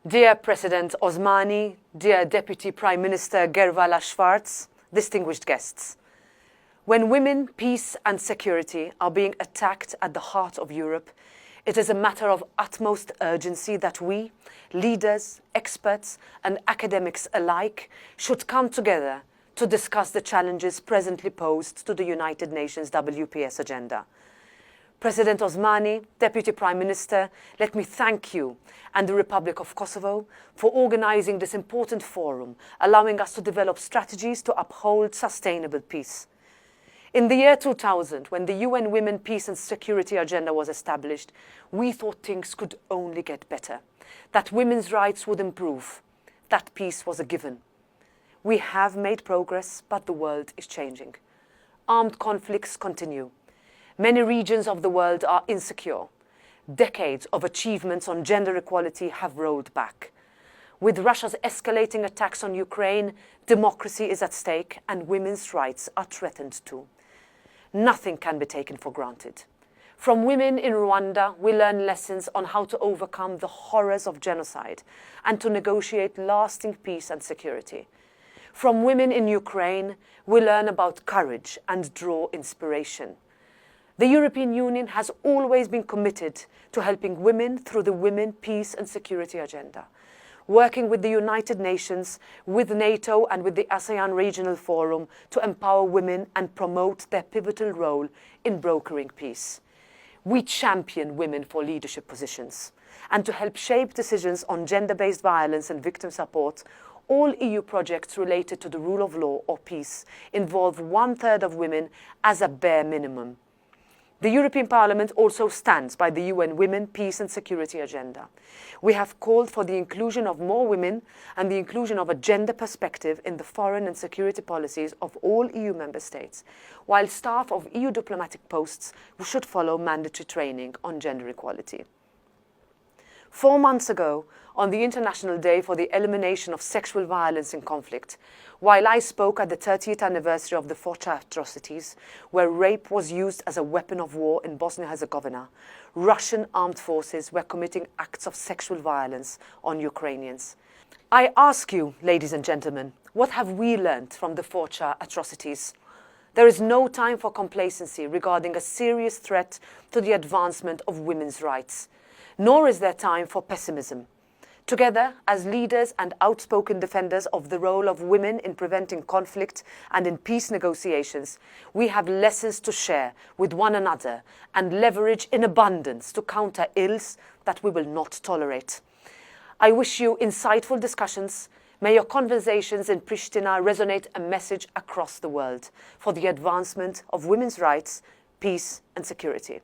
Dear President Osmani, dear Deputy Prime Minister Gervala Schwarz, distinguished guests. When women, peace and security are being attacked at the heart of Europe, it is a matter of utmost urgency that we, leaders, experts and academics alike, should come together to discuss the challenges presently posed to the United Nations WPS agenda. President Osmani, Deputy Prime Minister, let me thank you and the Republic of Kosovo for organising this important forum, allowing us to develop strategies to uphold sustainable peace. In the year 2000, when the UN Women, Peace and Security Agenda was established, we thought things could only get better, that women's rights would improve, that peace was a given. We have made progress, but the world is changing. Armed conflicts continue. Many regions of the world are insecure. Decades of achievements on gender equality have rolled back. With Russia's escalating attacks on Ukraine, democracy is at stake and women's rights are threatened too. Nothing can be taken for granted. From women in Rwanda, we learn lessons on how to overcome the horrors of genocide and to negotiate lasting peace and security. From women in Ukraine, we learn about courage and draw inspiration. The European Union has always been committed to helping women through the Women, Peace and Security Agenda, working with the United Nations, with NATO and with the ASEAN Regional Forum to empower women and promote their pivotal role in brokering peace. We champion women for leadership positions. And to help shape decisions on gender-based violence and victim support, all EU projects related to the rule of law or peace involve 1/3 of women as a bare minimum. The European Parliament also stands by the UN Women, Peace and Security Agenda. We have called for the inclusion of more women and the inclusion of a gender perspective in the foreign and security policies of all EU member states, while staff of EU diplomatic posts should follow mandatory training on gender equality. 4 months ago, on the International Day for the Elimination of Sexual Violence in Conflict, while I spoke at the 30th anniversary of the Foča atrocities, where rape was used as a weapon of war in Bosnia-Herzegovina, Russian armed forces were committing acts of sexual violence on Ukrainians. I ask you, ladies and gentlemen, what have we learned from the Foča atrocities? There is no time for complacency regarding a serious threat to the advancement of women's rights, nor is there time for pessimism. Together, as leaders and outspoken defenders of the role of women in preventing conflict and in peace negotiations, we have lessons to share with one another and leverage in abundance to counter ills that we will not tolerate. I wish you insightful discussions. May your conversations in Pristina resonate a message across the world for the advancement of women's rights, peace and security.